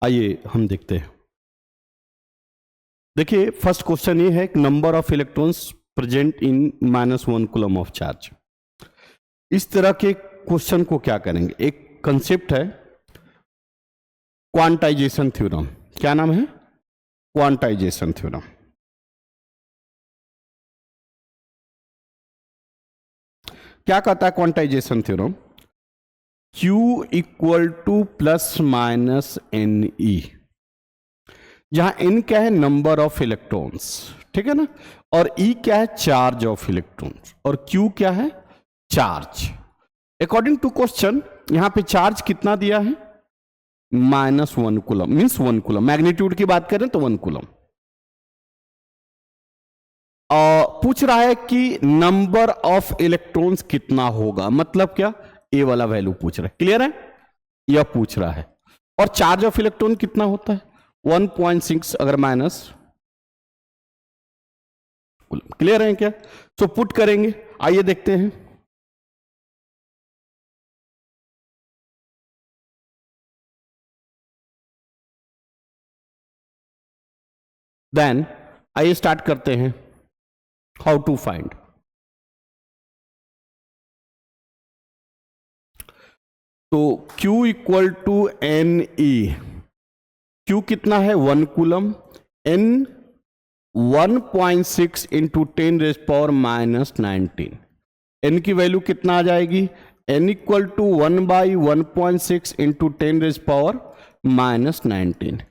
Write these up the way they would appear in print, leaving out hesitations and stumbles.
आइए हम देखते हैं। देखिए फर्स्ट क्वेश्चन ये है, number of electrons present in -1 coulomb of charge. इस तरह के क्वेश्चन को क्या करेंगे, एक कंसेप्ट है क्वांटाइजेशन थ्योरम। क्या नाम है? Quantization theorem. क्या कहता है quantization theorem? Q equal to plus minus n e, जहां n क्या है? नंबर ऑफ इलेक्ट्रॉन्स, ठीक है ना, और E क्या है? चार्ज ऑफ इलेक्ट्रॉन्स, और Q क्या है? चार्ज। अकॉर्डिंग टू क्वेश्चन यहां पे चार्ज कितना दिया है? -1 कूलम, मीन्स 1 कूलम। मैग्नीट्यूड की बात करें तो 1 कूलम। पूछ रहा है कि नंबर ऑफ इलेक्ट्रॉन्स कितना होगा, मतलब क्या? ए वाला वैल्यू पूछ रहा है। क्लियर है? यह पूछ रहा है। और चार्ज ऑफ इलेक्ट्रॉन कितना होता है? 1.6 अगर माइनस। क्लियर है क्या? तो पुट करेंगे, आइए देखते हैं। देन आइए स्टार्ट करते हैं। How to find. तो Q equal to n e. Q कितना है? 1 कूलम। N 1.6 into 10⁻⁻19। N की वैल्यू कितना आ जाएगी? N equal to 1/1.6 into 10⁻⁻19।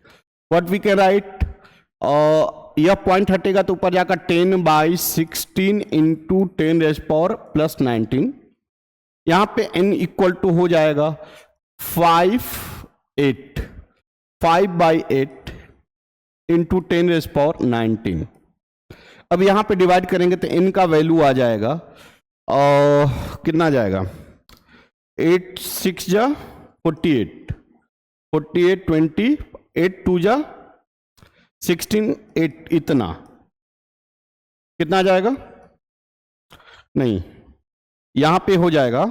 What we can write? यह पॉइंट हटेगा तो ऊपर जाकर 10/16 इंटू 10⁻+19। यहां पे n इक्वल टू हो जाएगा 5/8 इंटू 10⁻19। अब यहां पे डिवाइड करेंगे तो n का वैल्यू आ जाएगा कितना जाएगा? 8 6 जा 48, 48 20, 8 2 जा 16, 8 इतना कितना जाएगा? नहीं, यहां पे हो जाएगा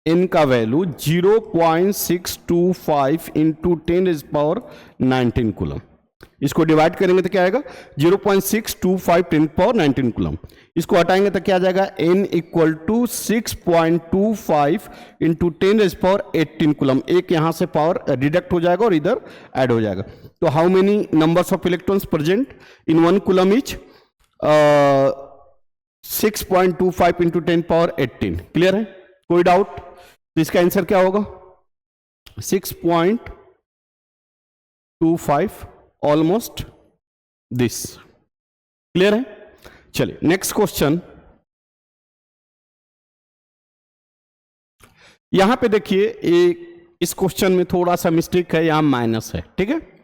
n का वैल्यू 0.625 इंटू 10⁻19 कूलम। इसको डिवाइड करेंगे तो क्या आएगा? 0.625 10⁻19 कूलम। इसको हटाएंगे तो क्या आ जाएगा? n equal to 6.25 into 10⁻18 coulomb. एक यहां से पावर डिडक्ट हो जाएगा और इधर ऐड हो जाएगा। तो how many numbers of electrons present in 1 coulomb is 6.25 into 10⁻18। Clear है? कोई डाउट? तो इसका आंसर क्या होगा? 6.25, ऑलमोस्ट दिस। क्लियर है? चलिए नेक्स्ट क्वेश्चन। यहां पे देखिए इस क्वेश्चन में थोड़ा सा मिस्टेक है, यहां माइनस है, ठीक है।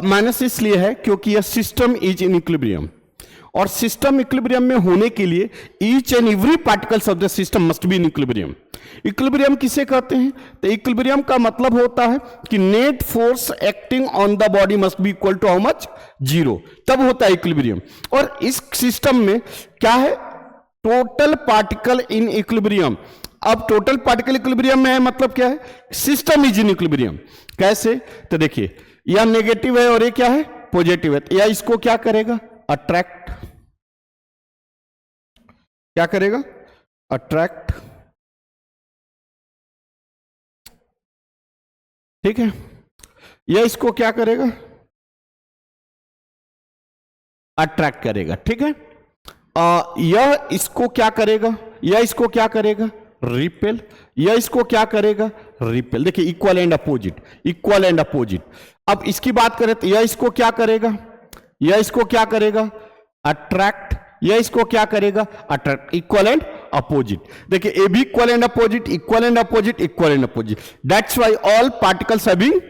माइनस इसलिए है क्योंकि यह सिस्टम इज इन इक्विलिब्रियम, और सिस्टम इक्विलिब्रियम में होने के लिए each and every particles of the system must be in equilibrium. Equilibrium किसे कहते हैं? तो इक्विलिब्रियम का मतलब होता है कि net force acting on the body must be equal to how much? 0, तब होता है इक्विलिब्रियम। और इस सिस्टम में क्या है? Total particle in equilibrium. अब टोटल पार्टिकल इक्विलिब्रियम में है, मतलब क्या है? System is in equilibrium. कैसे? तो देखिए, यह नेगेटिव है और ये क्या है? पॉजिटिव है। या इसको क्या करेगा? अट्रैक्ट। क्या करेगा? अट्रैक्ट। ठीक है। यह इसको क्या करेगा? अट्रैक्ट करेगा। ठीक है। यह इसको क्या करेगा? यह इसको क्या करेगा? रिपेल। यह इसको क्या करेगा? रिपेल। देखिए equal and opposite, equal and opposite. अब इसकी बात करें तो यह इसको क्या करेगा? यह इसको क्या करेगा? अट्रैक्ट। यह इसको क्या करेगा? अट्रैक्ट। Equal and opposite. देखिए ए भी equal and opposite, equal and opposite, equal and opposite. That's why all particles are being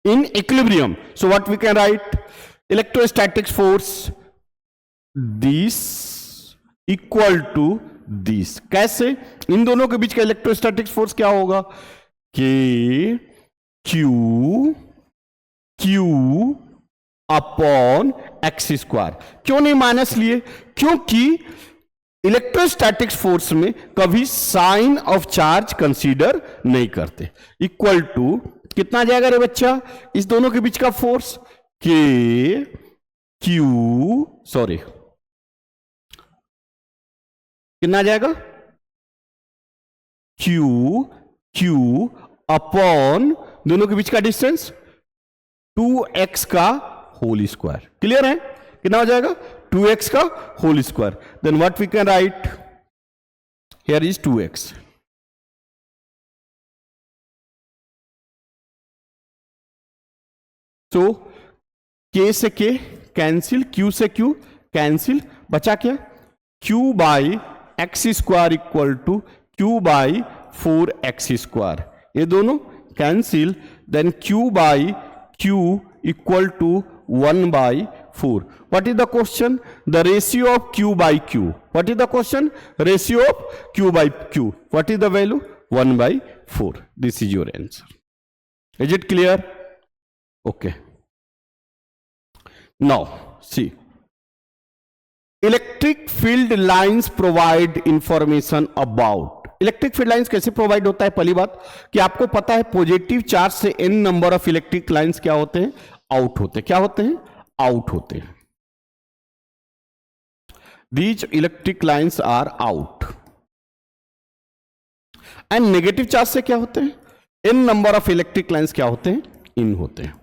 in equilibrium. So what we can write? Electrostatic force this equal to this. कैसे? इन दोनों के बीच का electrostatic force क्या होगा? के Q upon x square. क्यों नहीं माइनस लिए? क्योंकि इलेक्ट्रोस्टैटिक्स फोर्स में कभी साइन ऑफ चार्ज कंसीडर नहीं करते। इक्वल टू कितना जाएगा रे बच्चा, इस दोनों के बीच का फोर्स के क्यू, सॉरी कितना जाएगा, क्यू अपॉन दोनों के बीच का डिस्टेंस 2x का होल स्क्वायर। क्लियर है, कितना हो जाएगा 2x का whole square. Then what we can write, here is 2x, तो k से k कैंसिल, q से q कैंसिल, बचा क्या, q by x square equal to q by 4x square, ये दोनों cancel, then q by q equal to 1 by 4. What is the question? The ratio of q by q. What is the question? Ratio of q by q. What is the value? 1 by 4. This is your answer. Is it clear? Okay. Now see, electric field lines provide information about. Electric field lines कैसे provide होता है? पहली बात कि आपको पता है positive charge से n number of electric lines क्या होते हैं, आउट होते हैं। क्या होते हैं? आउट होते हैं। These electric lines are out. And negative charge से क्या होते हैं? n number of electric lines क्या होते हैं? इन होते हैं।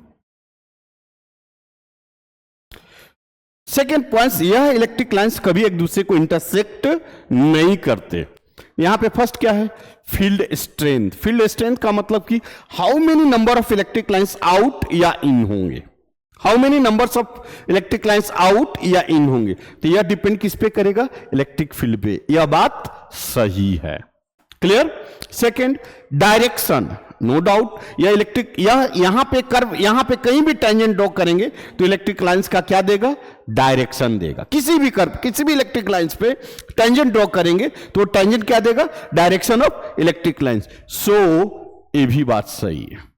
सेकेंड पॉइंट, यह इलेक्ट्रिक लाइंस कभी एक दूसरे को इंटरसेक्ट नहीं करते। यहां पे फर्स्ट क्या है? Field strength. फील्ड स्ट्रेंथ का मतलब कि how many number of electric lines out या इन होंगे, how many numbers of electric lines out या इन होंगे। तो यह डिपेंड किस पे करेगा? इलेक्ट्रिक फील्ड पे। यह बात सही है। Clear? Second, direction, no doubt यह इलेक्ट्रिक, यहां पे कर्व, यहां पे कहीं भी टेंजेंट ड्रॉ करेंगे तो इलेक्ट्रिक लाइंस का क्या देगा? डायरेक्शन देगा। किसी भी कर्व, किसी भी इलेक्ट्रिक लाइंस पे टेंजेंट ड्रॉ करेंगे तो टेंजेंट क्या देगा? Direction of electric lines. So ये भी बात सही है।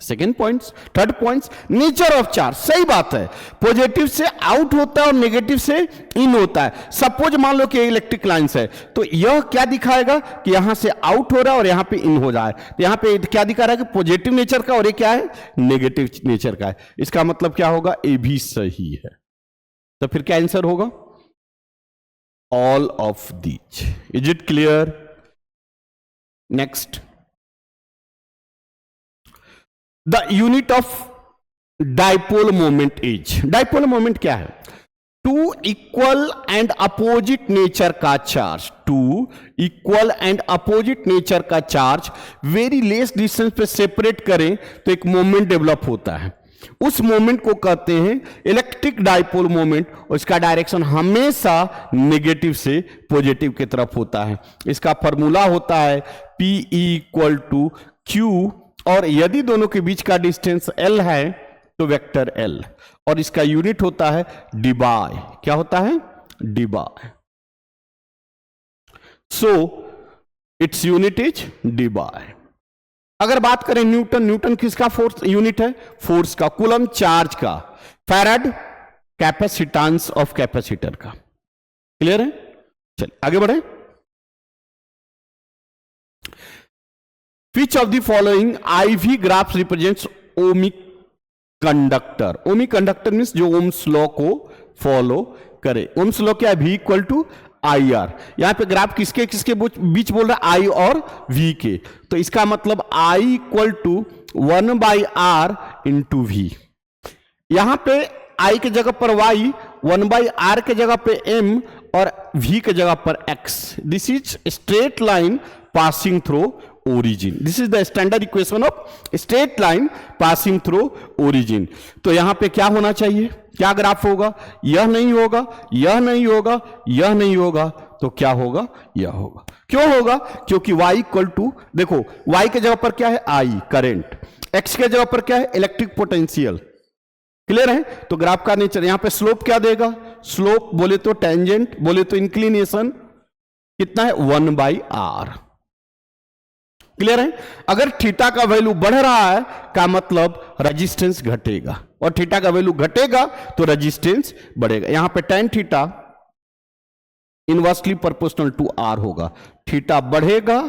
Second point, third point, nature of charge, सही बात है। पॉजिटिव से आउट होता है और नेगेटिव से इन होता है। सपोज मान लो कि इलेक्ट्रिक लाइंस है तो यह क्या दिखाएगा कि यहां से आउट हो रहा है और यहां पे इन हो रहा है। तो यहां पे क्या दिखा रहा है कि पॉजिटिव नेचर का, और ये क्या है? नेगेटिव नेचर का है। इसका मतलब क्या होगा? ये भी सही है। तो फिर क्या आंसर होगा? All of these. Is it clear? Next, the unit of dipole moment is. Dipole moment क्या है? Two equal and opposite nature का charge, two equal and opposite nature का चार्ज वेरी लेस डिस्टेंस पे separate करें तो एक moment develop होता है। उस मोमेंट को कहते हैं इलेक्ट्रिक डाइपोल मोमेंट, और इसका डायरेक्शन हमेशा नेगेटिव से पॉजिटिव की तरफ होता है। इसका फॉर्मूला होता है P इक्वल टू Q, और यदि दोनों के बीच का डिस्टेंस L है तो वेक्टर L, और इसका यूनिट होता है डिबाय। क्या होता है? डिबाय। So its unit is डिबाय। अगर बात करें न्यूटन, न्यूटन किसका फोर्स यूनिट है? फोर्स का। कूलम चार्ज का। फैराड कैपेसिटेंस ऑफ कैपेसिटर का। क्लियर है? चलिए आगे बढ़े। Which of the following IV graphs represents ohmic conductor? ohmic conductor means जो ओम्स लॉ को फॉलो करे। ओम्स लॉ क्या है? V equal to I R. यहां पे ग्राफ किसके किसके बीच बोल रहा है? I और V के। तो इसका मतलब I equal to 1 by R into V। यहां पे I के जगह पर Y, 1 बाई आर के जगह पे M, और V के जगह पर X। This is straight line passing through origin. This is the standard equation of straight line passing through origin. तो यहां पे क्या होना चाहिए? क्या ग्राफ होगा? यह नहीं होगा, यह नहीं होगा, यह नहीं होगा, तो क्या होगा? यह होगा। क्यों होगा? क्योंकि y इक्वल टू, देखो y के जगह पर क्या है? I current. x के जगह पर क्या है? Electric potential. क्लियर है? तो ग्राफ का नेचर, यहां पे स्लोप क्या देगा? स्लोप बोले तो टेंजेंट, बोले तो इंक्लिनेशन कितना है? 1 बाई आर। क्लियर है? अगर थीटा का वैल्यू बढ़ रहा है का मतलब रेजिस्टेंस घटेगा, और थीटा का वैल्यू घटेगा तो रेजिस्टेंस बढ़ेगा। यहां पे tan theta inversely proportional to R होगा। थीटा बढ़ेगा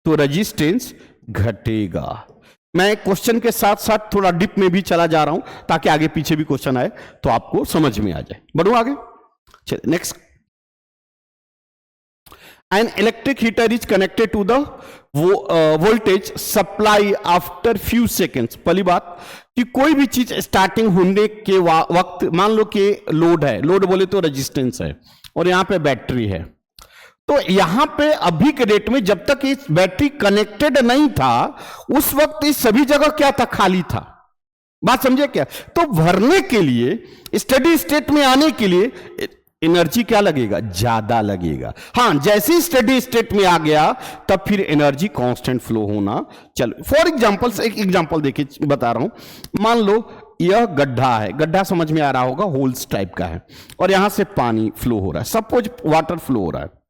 तो रेजिस्टेंस घटेगा। मैं क्वेश्चन के साथ साथ थोड़ा डिप में भी चला जा रहा हूं ताकि आगे पीछे भी क्वेश्चन आए तो आपको समझ में आ जाए। बढ़ू आगे, चलिए next. An electric heater is connected to the voltage supply after few seconds। पहली बात कि कोई भी चीज स्टार्टिंग होने के वक्त, मान लो कि लोड है, लोड बोले तो रेजिस्टेंस है और यहां पे बैटरी है, तो यहां पे अभी के डेट में जब तक इस बैटरी कनेक्टेड नहीं था उस वक्त इस सभी जगह क्या था, खाली था। बात समझे क्या? तो भरने के लिए, स्टडी स्टेट में आने के लिए एनर्जी क्या लगेगा, ज्यादा लगेगा। हां, जैसे ही स्टडी स्टेट में आ गया तब फिर एनर्जी कांस्टेंट फ्लो होना। चलो फॉर एग्जांपल, एक एग्जांपल देखिए बता रहा हूं। मान लो यह गड्ढा है, गड्ढा समझ में आ रहा होगा, होल्स टाइप का है, और यहां से पानी फ्लो हो रहा है, सपोज वाटर फ्लो हो रहा है।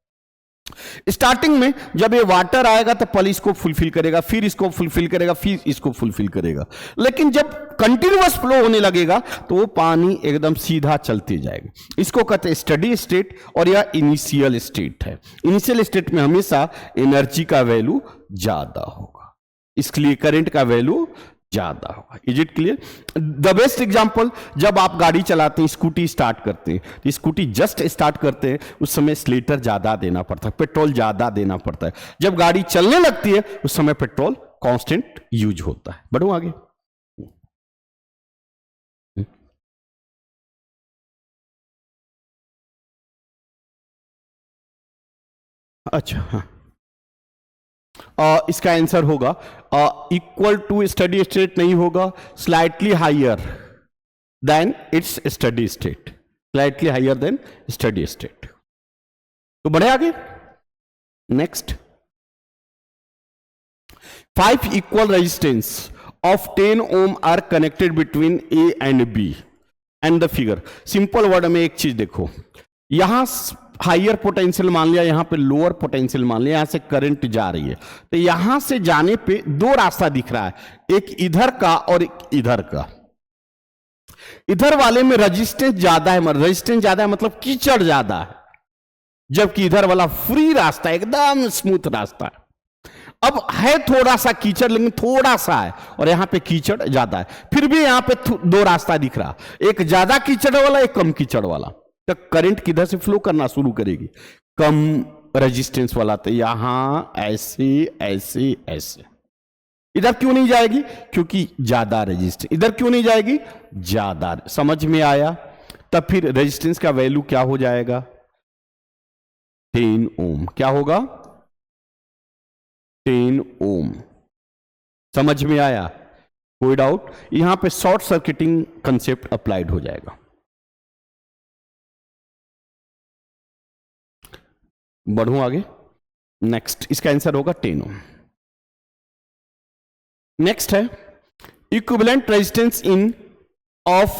स्टार्टिंग में जब ये वाटर आएगा तो पहले इसको फुलफिल करेगा, फिर इसको फुलफिल करेगा, फिर इसको फुलफिल करेगा। लेकिन जब कंटिन्यूअस फ्लो होने लगेगा तो वो पानी एकदम सीधा चलते जाएगा। इसको कहते हैं स्टडी स्टेट, और यह इनिशियल स्टेट है। इनिशियल स्टेट में हमेशा एनर्जी का वैल्यू ज्यादा होगा, इसलिए करंट का वैल्यू ज्यादा होगा। Is it clear? The best example, जब आप गाड़ी चलाते हैं, स्कूटी स्टार्ट करते हैं, तो स्कूटी जस्ट स्टार्ट करते हैं उस समय स्लेटर ज्यादा देना पड़ता है, पेट्रोल ज्यादा देना पड़ता है। जब गाड़ी चलने लगती है उस समय पेट्रोल कांस्टेंट यूज होता है। बढ़ो आगे। अच्छा, हाँ, इसका आंसर होगा इक्वल टू स्टडी स्टेट नहीं होगा, slightly higher than it's steady state, slightly higher than steady state. तो बढ़े आगे। Next, 5 equal resistance of 10 ohm are connected between A and B and the figure. Simple word में एक चीज देखो, यहां हाइयर पोटेंशियल मान लिया, यहां पे लोअर पोटेंशियल मान लिया, यहां से करंट जा रही है, तो यहां से जाने पे दो रास्ता दिख रहा है, एक इधर का और एक इधर का। इधर वाले में रेजिस्टेंस ज्यादा है, रेजिस्टेंस ज्यादा है मतलब कीचड़ ज्यादा है, जबकि इधर वाला फ्री रास्ता, एकदम स्मूथ रास्ता है। अब है थोड़ा सा कीचड़, लेकिन थोड़ा सा है, और यहां पे कीचड़ ज्यादा है, फिर भी यहां पे दो रास्ता दिख रहा, एक ज्यादा कीचड़ वाला, एक कम कीचड़ वाला। तो करंट किधर से फ्लो करना शुरू करेगी, कम रेजिस्टेंस वाला, तो यहां ऐसे ऐसे ऐसे। इधर क्यों नहीं जाएगी, क्योंकि ज्यादा रेजिस्टेंस। इधर क्यों नहीं जाएगी, ज्यादा। समझ में आया? तब फिर रेजिस्टेंस का वैल्यू क्या हो जाएगा, 10 ओम। क्या होगा, 10 ओम। समझ में आया? कोई डाउट? यहां पे शॉर्ट सर्किटिंग कंसेप्ट अप्लाइड हो जाएगा। बढ़ूं आगे। नेक्स्ट, इसका आंसर होगा 10 ओम। नेक्स्ट है equivalent resistance in of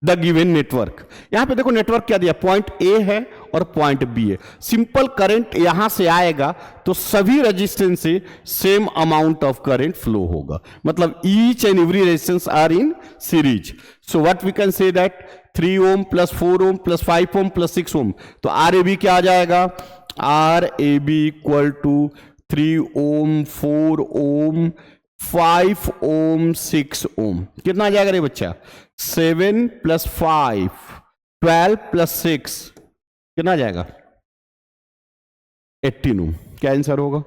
the given network. यहां पे देखो नेटवर्क क्या दिया, पॉइंट ए है और पॉइंट बी है। सिंपल करंट यहां से आएगा तो सभी रेजिस्टेंस से same amount of current flow होगा, मतलब each and every resistance are in series. So what we can say that 3 ohm plus 4 ohm plus 5 ohm plus 6 ohm. तो आर ए बी क्या आ जाएगा, R A B equal to 3 ohm 4 ohm 5 ohm 6 ohm. कितना आ जाएगा रे बच्चा, 7 plus 5 12 plus 6 कितना आ जाएगा, 18 ओम। क्या आंसर होगा?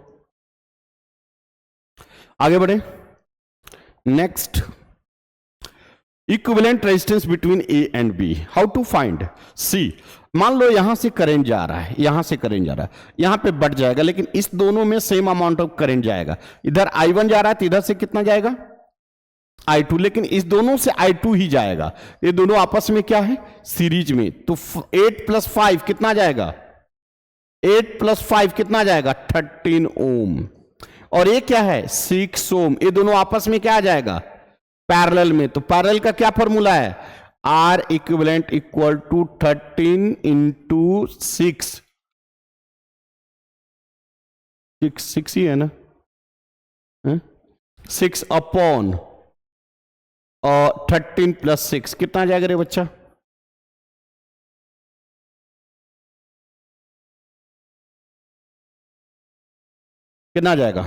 आगे बढ़े। Next, equivalent resistance between A and B, how to find. C, मान लो यहां से करंट जा रहा है, यहां से करंट जा रहा है, यहां पे बढ़ जाएगा, लेकिन इस दोनों में सेम अमाउंट ऑफ करंट जाएगा। इधर I1 जा रहा है तो इधर से कितना जाएगा, I2, लेकिन इस दोनों से I2 ही जाएगा। ये दोनों आपस में क्या है, सीरीज में। तो 8 प्लस 5 कितना जाएगा, 8 प्लस 5 कितना जाएगा, 13 ओम। और ये क्या है, 6 ओम। ये दोनों आपस में क्या आ जाएगा, पैरेलल में। तो पैरेलल का क्या फॉर्मूला है, R equivalent equal to 13 into 6 ही है ना, 6 अपॉन 13 प्लस 6 कितना आ जाएगा रे बच्चा, कितना आ जाएगा?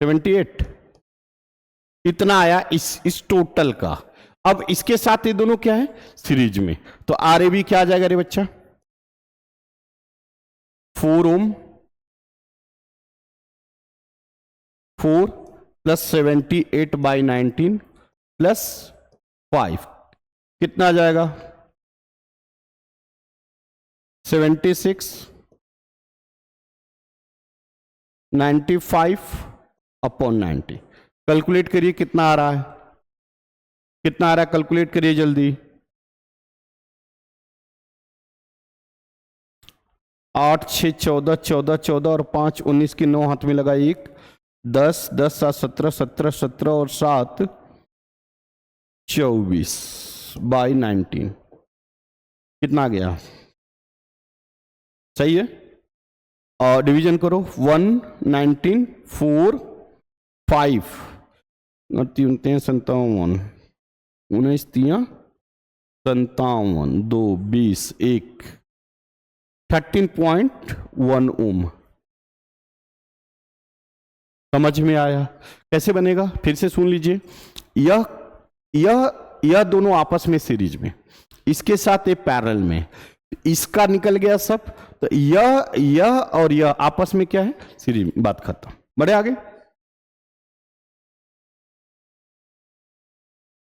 78 इतना आया इस टोटल का। अब इसके साथ ये दोनों क्या है? सीरीज में। तो RAB क्या आ जाएगा रे बच्चा? 4 ओम 4 प्लस 78/19 प्लस 5 कितना आ जाएगा? 76 95/90। कैलकुलेट करिए कितना आ रहा है, कितना आ रहा है, कैलकुलेट करिए जल्दी। 8 6 14 14 14 और 5 19 की 9 हाथ में लगा 1 10 10 7 17 17 17 और 7 24/19 कितना आ गया? सही है। और डिवीजन करो 1 19 4 5 59 57 19 57 2 20 1 13.1 ओम। समझ में आया? कैसे बनेगा फिर से सुन लीजिए। यह दोनों आपस में सीरीज में, इसके साथ ये पैरेलल में, इसका निकल गया सब। तो यह और यह आपस में क्या है? सीरीज में। बात खत्म। बढ़े आगे।